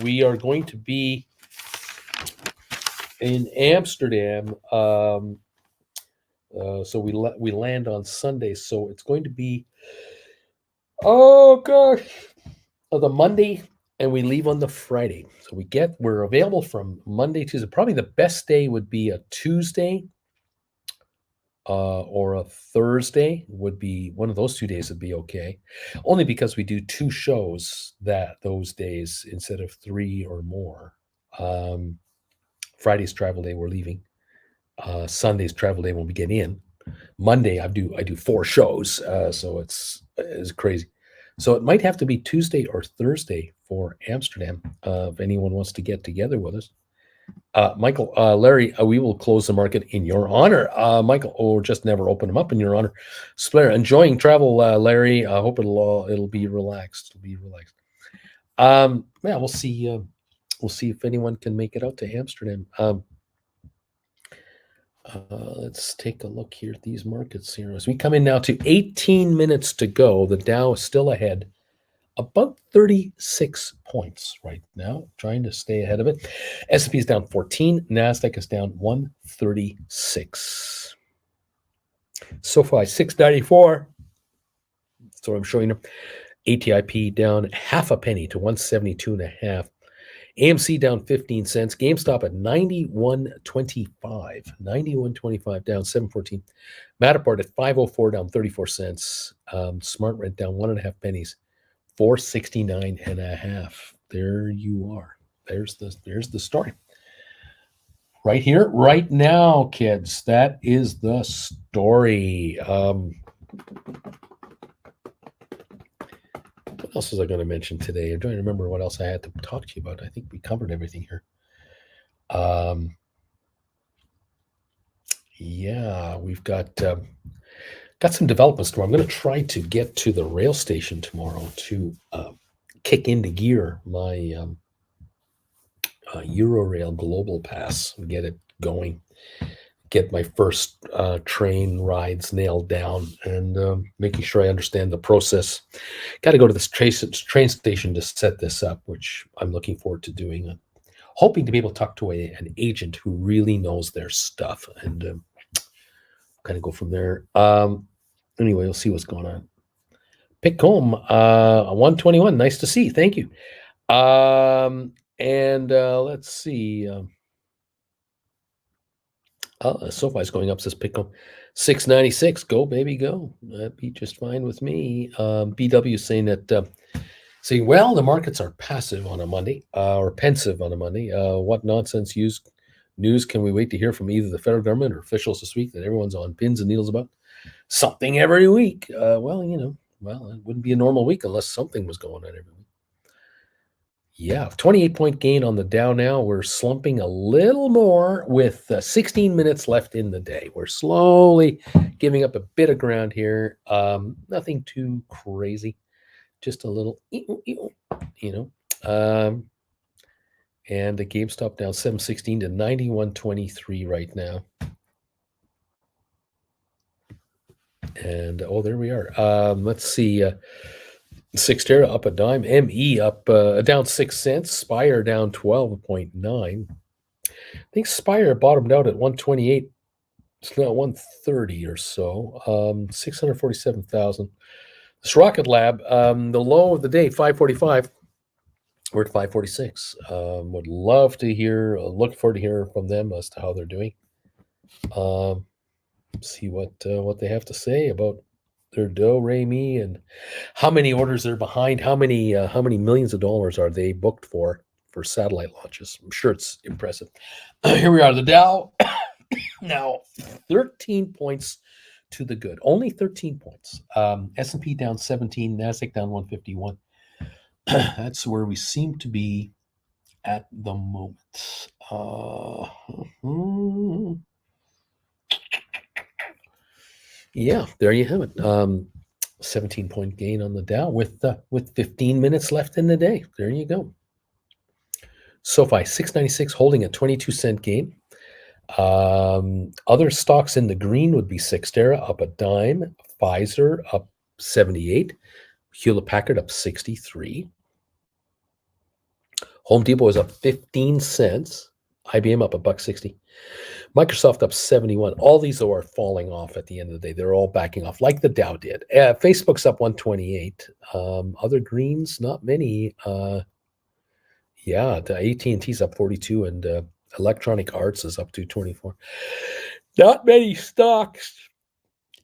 We are going to be in Amsterdam. So we land on Sunday. So it's going to be, the Monday, and we leave on the Friday. So we're available from Monday, Tuesday. Probably the best day would be a Tuesday or a Thursday. Would be one of those 2 days would be okay. Only because we do 2 shows those days instead of 3 or more. Friday's travel day, we're leaving. Sunday's travel day when we get in. Monday I do 4 shows, so it's crazy. So it might have to be Tuesday or Thursday for Amsterdam if anyone wants to get together with us. Michael, Larry, we will close the market in your honor. Michael, or just never open them up in your honor. Splair, enjoying travel, Larry. I hope it'll be relaxed. It'll be relaxed. Yeah, we'll see. We'll see if anyone can make it out to Amsterdam. Let's take a look here at these markets here. As we come in now to 18 minutes to go, the Dow is still ahead about 36 points right now, trying to stay ahead of it. S&P is down 14. NASDAQ is down 136. SoFi 694. That's what I'm showing you. ATIP down half a penny to 172.5. AMC down 15 cents. GameStop at 91.25. 91.25 down 7.14. Matterport at 5.04 down 34 cents. SmartRent down 1.5 pennies. 469.5. There you are. There's the story. Right here, right now, kids. That is the story. What else was I going to mention today? I'm trying to remember what else I had to talk to you about. I think we covered everything here. Yeah, we've got some developments tomorrow. I'm going to try to get to the rail station tomorrow to kick into gear my Eurorail Global Pass and get it going. Get my first train rides nailed down and making sure I understand the process. Got to go to this train station to set this up, which I'm looking forward to doing. Hoping to be able to talk to an agent who really knows their stuff and kind of go from there. Anyway, we'll see what's going on. Pickcomb, 121. Nice to see. Thank you. Let's see. SoFi's going up, says Pickcomb. 696. Go, baby, go. That'd be just fine with me. BW saying that, well, the markets are passive on a Monday, or pensive on a Monday. What nonsense news can we wait to hear from either the federal government or officials this week that everyone's on pins and needles about? Something every week. It wouldn't be a normal week unless something was going on every week. Yeah, 28-point gain on the Dow now. We're slumping a little more with 16 minutes left in the day. We're slowly giving up a bit of ground here. Nothing too crazy. Just a little, and the GameStop down 716 to 91.23 right now. And, there we are. Let's see. Cyxtera up a dime. ME up down 6 cents. Spire down 12.9. I think Spire bottomed out at 128. It's now 130 or so. 647,000. This Rocket Lab, the low of the day, 545. We're at 546. Would love to hear, look forward to hearing from them as to how they're doing. See what they have to say about their do-re-mi and how many orders they're behind, how many millions of dollars are they booked for satellite launches. I'm sure it's impressive. Here we are, the Dow now 13 points to the good, only 13 points. S&P down 17, NASDAQ down 151. That's where we seem to be at the moment. Yeah, there you have it. 17-point gain on the Dow with 15 minutes left in the day. There you go. SoFi 696 holding a 22-cent gain. Other stocks in the green would be Cyxtera up a dime, Pfizer up 78, Hewlett Packard up 63. Home Depot is up 15 cents. IBM up $1.60. Microsoft up 71. All these are falling off at the end of the day. They're all backing off like the Dow did. Facebook's up 128. Other greens, not many. The AT&T's up 42 and Electronic Arts is up 224. Not many stocks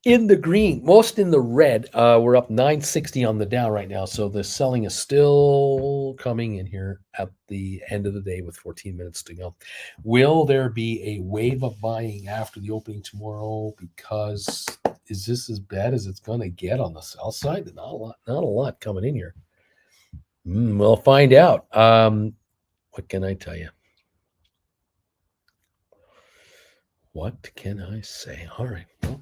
in the green, most in the red. We're up 960 on the Dow right now. So the selling is still coming in here at the end of the day with 14 minutes to go. Will there be a wave of buying after the opening tomorrow? Because is this as bad as it's going to get on the sell side? Not a lot coming in here. We'll find out. What can I tell you? What can I say? All right. Well,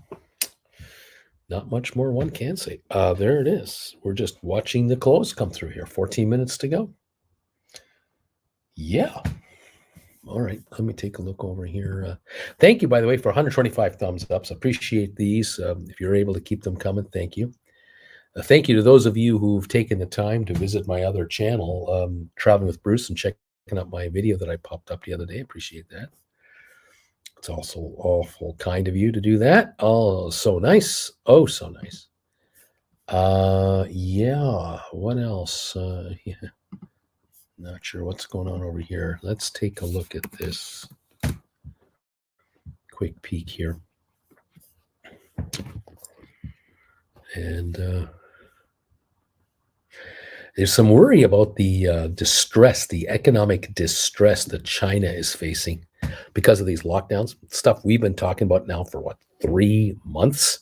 not much more one can say. There it is. We're just watching the close come through here. 14 minutes to go. Yeah. All right. Let me take a look over here. Thank you, by the way, for 125 thumbs ups. Appreciate these. If you're able to keep them coming, thank you. Thank you to those of you who've taken the time to visit my other channel, Traveling with Bruce, and checking out my video that I popped up the other day. Appreciate that. It's also awful kind of you to do that. Oh, so nice. Oh, so nice. Yeah. What else? Yeah. Not sure what's going on over here. Let's take a look at this. Quick peek here. And there's some worry about the distress, the economic distress that China is facing because of these lockdowns. Stuff we've been talking about now for what, 3 months?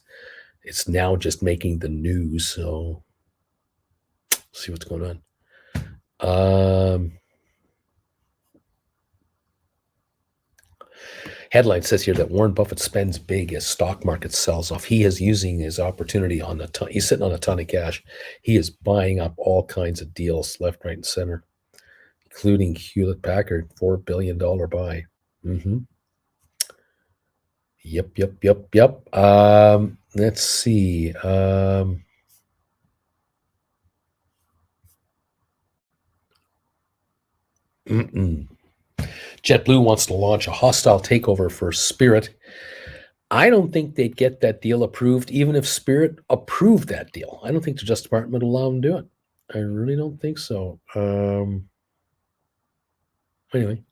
It's now just making the news. So see what's going on. Headline says here that Warren Buffett spends big as stock market sells off. He is using his opportunity on a ton. He's sitting on a ton of cash. He is buying up all kinds of deals left, right, and center, including Hewlett Packard, $4 billion buy. Yep. Let's see. JetBlue wants to launch a hostile takeover for Spirit. I don't think they'd get that deal approved, even if Spirit approved that deal. I don't think the Justice Department would allow them to do it. I really don't think so. Anyway.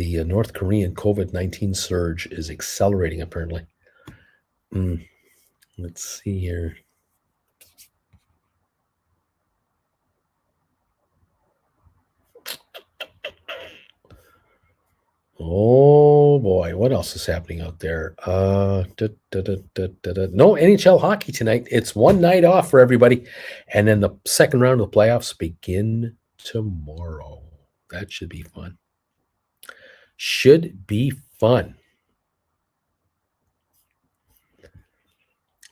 The North Korean COVID-19 surge is accelerating, apparently. Let's see here. Oh boy, what else is happening out there? No NHL hockey tonight. It's one night off for everybody, and then the second round of the playoffs begin tomorrow. That should be fun. Should be fun.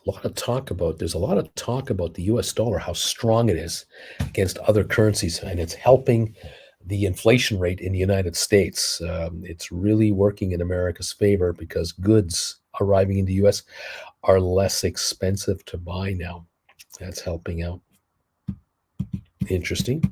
There's a lot of talk about the US dollar, how strong it is against other currencies, and it's helping the inflation rate in the United States. It's really working in America's favor because goods arriving in the US are less expensive to buy now. That's helping out. Interesting.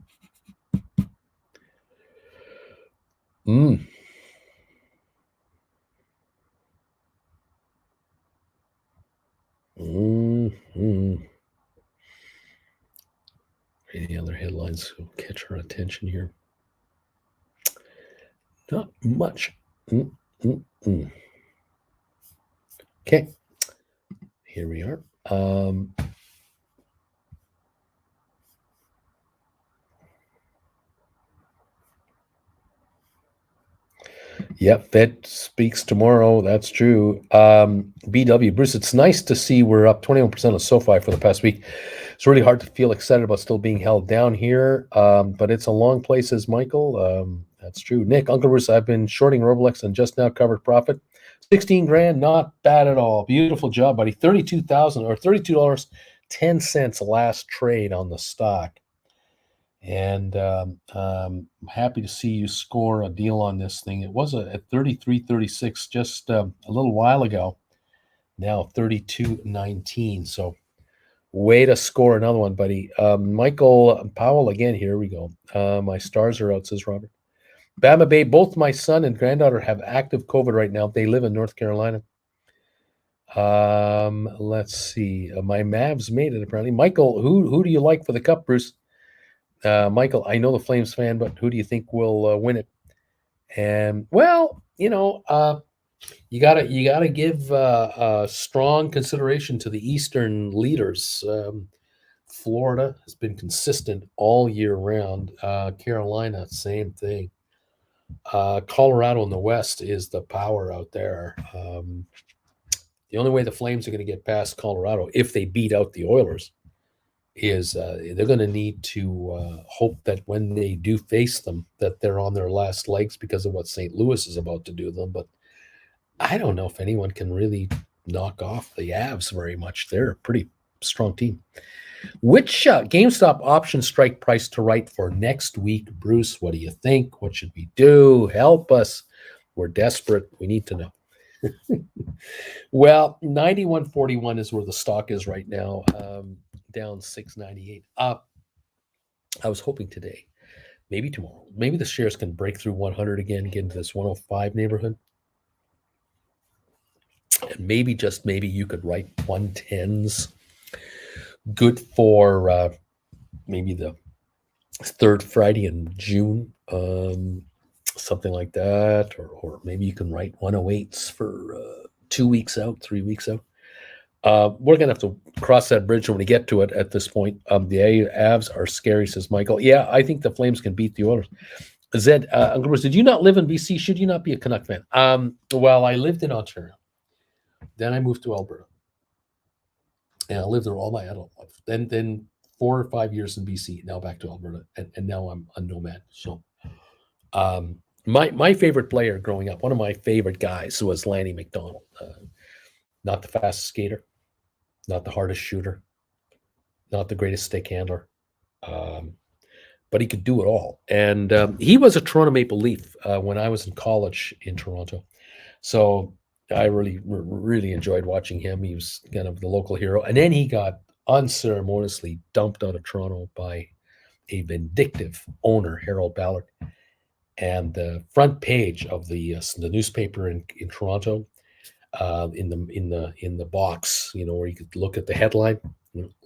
Any other headlines will catch our attention here? Not much. Okay. Here we are. Yep, Fed speaks tomorrow. That's true. BW, Bruce, it's nice to see we're up 21% on SoFi for the past week. It's really hard to feel excited about still being held down here, but it's a long play, says Michael. That's true. Nick, Uncle Bruce, I've been shorting Roblex and just now covered profit. 16 grand, not bad at all. Beautiful job, buddy. 32,000 or $32.10 last trade on the stock. And I'm happy to see you score a deal on this thing. It was at 33.36 just a little while ago. Now 32.19. So way to score another one, buddy. Michael Powell again. Here we go. My stars are out, says Robert. Bama Bay, both my son and granddaughter have active COVID right now. They live in North Carolina. Let's see. My Mavs made it apparently. Michael, who do you like for the cup, Bruce? Michael, I know the Flames fan, but who do you think will win it? And well, you gotta give strong consideration to the Eastern leaders. Florida has been consistent all year round. Carolina, same thing. Colorado in the West is the power out there. The only way the Flames are going to get past Colorado, if they beat out the Oilers, is they're going to need to hope that when they do face them, that they're on their last legs because of what St. Louis is about to do to them. But I don't know if anyone can really knock off the Avs very much. They're a pretty strong team. Which GameStop option strike price to write for next week, Bruce? What do you think? What should we do? Help us. We're desperate. We need to know. Well, 91.41 is where the stock is right now, down 6.98. I was hoping today, maybe tomorrow, maybe the shares can break through 100 again, get into this 105 neighborhood. And maybe, just maybe, you could write 110s. Good for maybe the third Friday in June, something like that. Or maybe you can write 108s for 2 weeks out, 3 weeks out. We're going to have to cross that bridge when we get to it at this point. The Avs are scary, says Michael. Yeah, I think the Flames can beat the Oilers. Zed, Uncle Bruce, did you not live in BC? Should you not be a Canuck fan? Well, I lived in Ontario. Then I moved to Alberta. And I lived there all my adult life. Then 4 or 5 years in BC, now back to Alberta. And now I'm a nomad. So my favorite player growing up, one of my favorite guys was Lanny McDonald. Not the fastest skater, not the hardest shooter, not the greatest stick handler, but he could do it all. And he was a Toronto Maple Leaf when I was in college in Toronto. So I really enjoyed watching him. He was kind of the local hero. And then he got unceremoniously dumped out of Toronto by a vindictive owner, Harold Ballard. And the front page of the newspaper in Toronto, in the box, where you could look at the headline,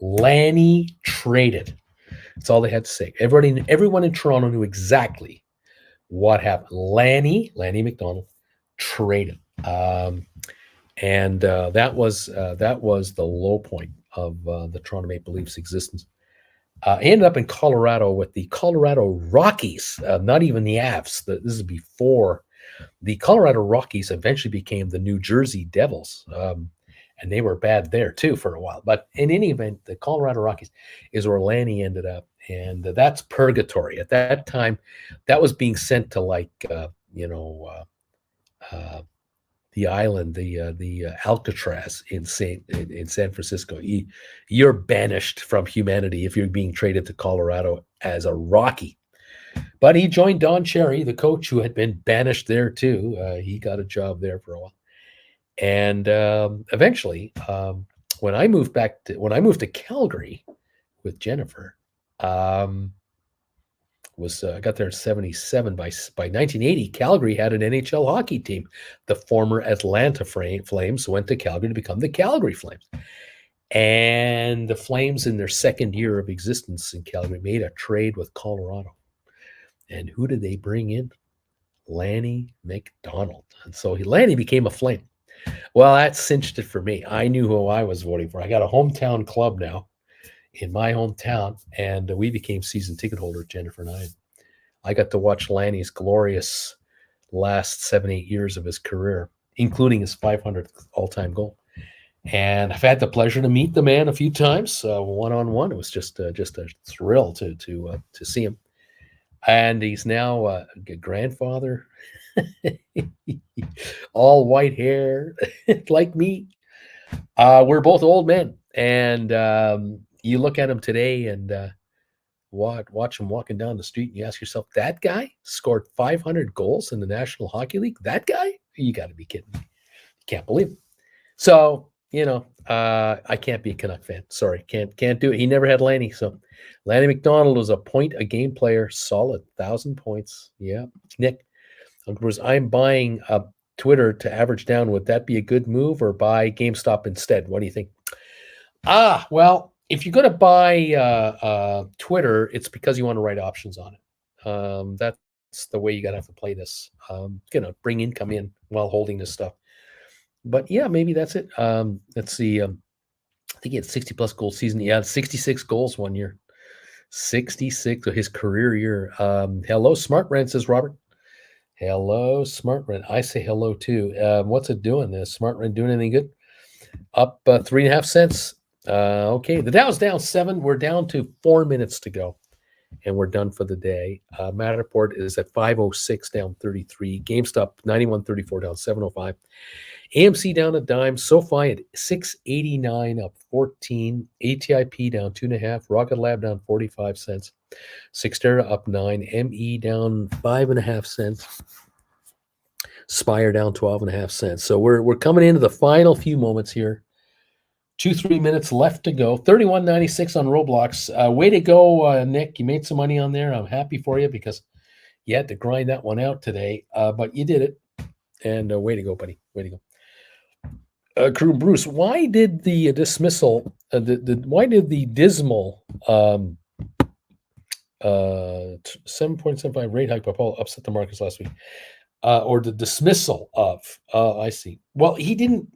Lanny traded. That's all they had to say. Everyone in Toronto knew exactly what happened. Lanny McDonald traded. And that was the low point of the Toronto Maple Leafs existence. Ended up in Colorado with the Colorado Rockies, not even the Avs. This is before the Colorado Rockies eventually became the New Jersey Devils, and they were bad there too for a while. But in any event, the Colorado Rockies is where Lanny ended up, and that's purgatory. At that time, that was being sent to the island, the Alcatraz in San Francisco. You're banished from humanity if you're being traded to Colorado as a Rocky. But he joined Don Cherry, the coach, who had been banished there too. He got a job there for a while, and eventually, when I moved to Calgary with Jennifer, got there in 77. By 1980, Calgary had an NHL hockey team. The former Atlanta Flames went to Calgary to become the Calgary Flames. And the Flames, in their second year of existence in Calgary, made a trade with Colorado. And who did they bring in? Lanny McDonald. And so Lanny became a Flame. Well, that cinched it for me. I knew who I was voting for. I got a hometown club now in my hometown, and we became season ticket holders, Jennifer and I. I got to watch Lanny's glorious last 7-8 years of his career, including his 500th all-time goal. And I've had the pleasure to meet the man a few times, one-on-one. It was just a thrill to see him. And he's now a grandfather, all white hair, like me. We're both old men, and you look at him today and watch him walking down the street, and you ask yourself, that guy scored 500 goals in the National Hockey League? That guy? You got to be kidding me. Can't believe it. So, I can't be a Canuck fan. Sorry, can't do it. He never had Lanny. So Lanny McDonald was a point-a-game player, solid, 1,000 points. Yeah. Nick, I'm buying Twitter to average down. Would that be a good move, or buy GameStop instead? What do you think? Well, if you're going to buy Twitter, it's because you want to write options on it. That's the way you got to have to play this. Bring income in while holding this stuff. But yeah, maybe that's it. Let's see. I think he had 60+ goal season. He had 66 goals one year. 66 of his career year. Hello, Smart Rent, says Robert. Hello, Smart Rent. I say hello too. What's it doing? Is Smart Rent doing anything good? Up 3.5 cents. Okay, the Dow's down 7. We're down to 4 minutes to go, and we're done for the day. Matterport is at 506, down 33. GameStop 91.34, down 705. AMC down a dime. SoFi at 689, up 14. ATIP down 2.5. Rocket Lab down 45 cents. Cyxtera up 9. ME down 5.5 cents. Spire down 12.5 cents. So we're coming into the final few moments here. 2-3 minutes left to go. 31.96 on Roblox. Way to go, Nick. You made some money on there. I'm happy for you because you had to grind that one out today, but you did it. And way to go, buddy. Way to go. Crew Bruce, why did the dismissal, why did the dismal 7.75 rate hike by Powell upset the markets last week? Or the dismissal of, I see. Well, he didn't,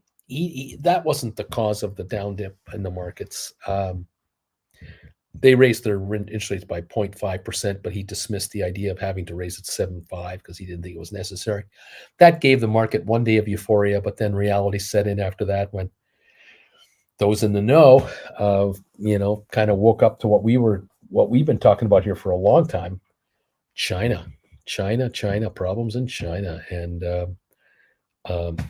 that wasn't the cause of the down dip in the markets. They raised their interest rates by 0.5%, but he dismissed the idea of having to raise it 7.5 because he didn't think it was necessary. That gave the market one day of euphoria, but then reality set in after that when those in the know, kind of woke up to what we've been talking about here for a long time. China, problems in China, and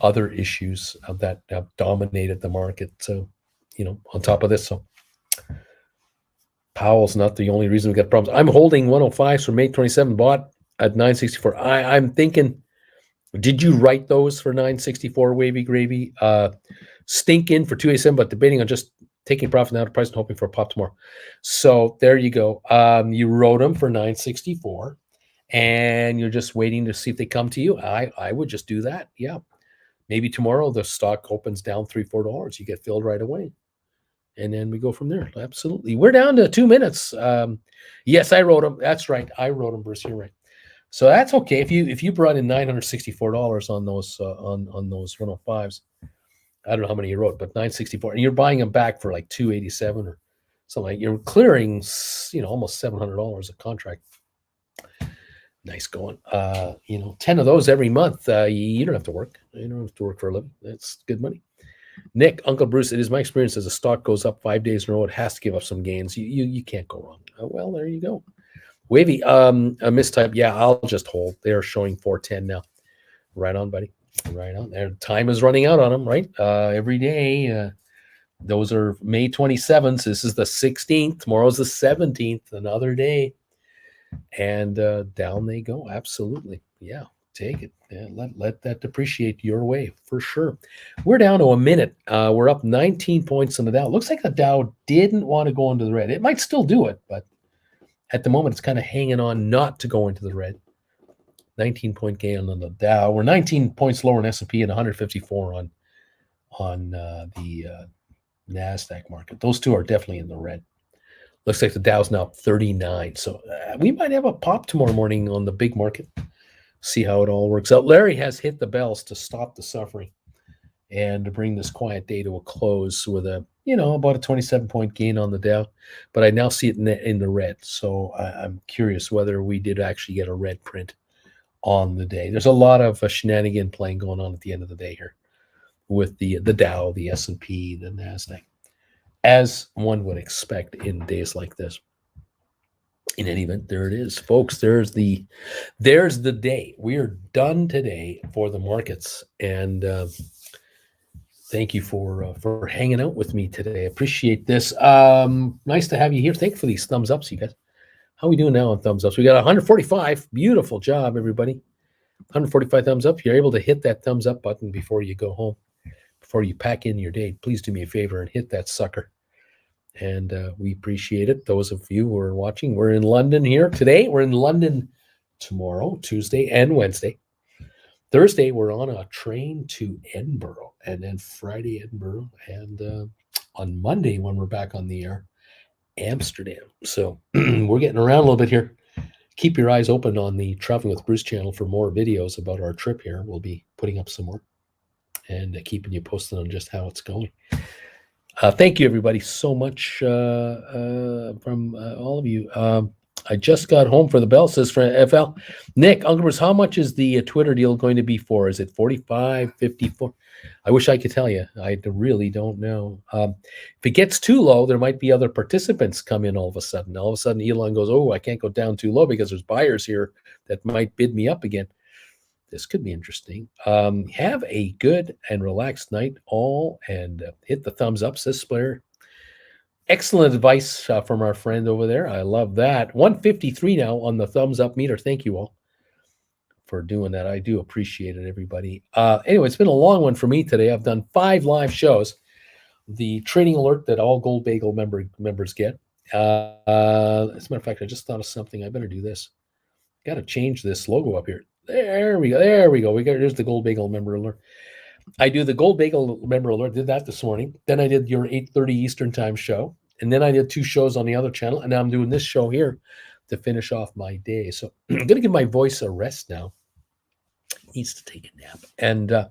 other issues that have dominated the market. So, on top of this, so Powell's not the only reason we got problems. I'm holding 105s from May 27, bought at 964. I'm thinking, did you write those for 964, Wavy Gravy? Stink in for 287, but debating on just taking profit now to price and hoping for a pop tomorrow. So there you go. You wrote them for 964, and you're just waiting to see if they come to you. I would just do that. Yeah. Maybe tomorrow the stock opens down $3-4. You get filled right away. And then we go from there. Absolutely. We're down to 2 minutes. Yes, I wrote them. That's right. I wrote them, Bruce. You're right. So that's okay. If you brought in $964 on those on those 105s, I don't know how many you wrote, but 964, and you're buying them back for like 287 or something. Like you're clearing, almost $700 a contract. Nice going. 10 of those every month. You don't have to work. You don't have to work for a living. That's good money. Nick, Uncle Bruce, it is my experience as a stock goes up 5 days in a row, it has to give up some gains. You can't go wrong. Well, there you go. Wavy, a mistype. Yeah, I'll just hold. They are showing 410 now. Right on, buddy. Right on. Their time is running out on them, right? Every day. Those are May 27th. This is the 16th. Tomorrow's the 17th. Another day. And down they go. Absolutely. Yeah. Take it. Yeah, let that depreciate your way for sure. We're down to a minute. We're up 19 points on the Dow. Looks like the Dow didn't want to go into the red. It might still do it, but at the moment it's kind of hanging on not to go into the red. 19-point gain on the Dow. We're 19 points lower in S&P and 154 on the NASDAQ market. Those two are definitely in the red. Looks like the Dow's now 39. So we might have a pop tomorrow morning on the big market. See how it all works out. Larry has hit the bells to stop the suffering and to bring this quiet day to a close with about a 27-point gain on the Dow. But I now see it in the red. So I'm curious whether we did actually get a red print on the day. There's a lot of shenanigan playing going on at the end of the day here with the Dow, the S&P, the NASDAQ, as one would expect in days like this. In any event, there it is, folks. There's the day. We are done today for the markets, and thank you for hanging out with me today. Appreciate this. Nice to have you here. Thank you for these thumbs ups, you guys. How are we doing now on thumbs ups? We got 145. Beautiful job, everybody. 145 thumbs up. You're able to hit that thumbs up button before you go home, before you pack in your day. Please do me a favor and hit that sucker. And we appreciate it. Those of you who are watching, we're in London here today. We're in London tomorrow, Tuesday and Wednesday. Thursday, we're on a train to Edinburgh, and then Friday, Edinburgh. And on Monday, when we're back on the air, Amsterdam. So we're getting around a little bit here. Keep your eyes open on the Traveling with Bruce channel for more videos about our trip here. We'll be putting up some more and keeping you posted on just how it's going. Thank you, everybody, so much from all of you. I just got home for the bell, says friend FL. Nick, Uncle Bruce, how much is the Twitter deal going to be for? Is it 45, 54? I wish I could tell you. I really don't know. If it gets too low, there might be other participants come in all of a sudden. All of a sudden, Elon goes, oh, I can't go down too low because there's buyers here that might bid me up again. This could be interesting. Have a good and relaxed night all, and hit the thumbs up, says Splair. Excellent advice from our friend over there. I love that. 153 now on the thumbs up meter. Thank you all for doing that. I do appreciate it, everybody. Anyway, it's been a long one for me today. I've done 5 live shows. The trading alert that all Gold Bagel members get. As a matter of fact, I just thought of something. I better do this. Got to change this logo up here. There we go. There we go. There's the Gold Bagel member alert. I do the Gold Bagel member alert. Did that this morning. Then I did your 8:30 Eastern time show. And then I did 2 shows on the other channel. And now I'm doing this show here to finish off my day. So I'm going to give my voice a rest now. It needs to take a nap. And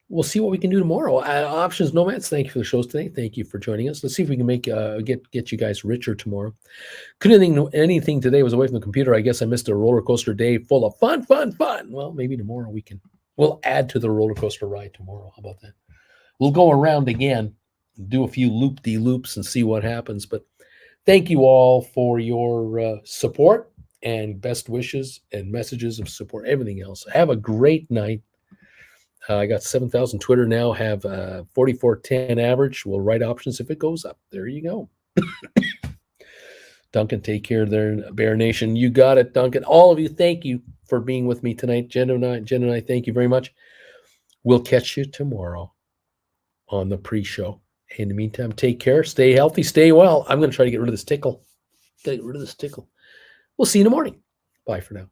we'll see what we can do tomorrow. Options Nomads, thank you for the shows today. Thank you for joining us. Let's see if we can make get you guys richer tomorrow. Couldn't think anything today. Was away from the computer. I guess I missed a roller coaster day full of fun. Well, maybe tomorrow we'll add to the roller coaster ride tomorrow. How about that? We'll go around again, do a few loop-de-loops and see what happens. But thank you all for your support and best wishes and messages of support, everything else. Have a great night. I got 7,000 Twitter now, have 4410 average. We'll write options if it goes up. There you go. Duncan, take care there, Bear Nation. You got it, Duncan. All of you, thank you for being with me tonight. Jen and I, thank you very much. We'll catch you tomorrow on the pre-show. In the meantime, take care. Stay healthy. Stay well. I'm going to try to get rid of this tickle. We'll see you in the morning. Bye for now.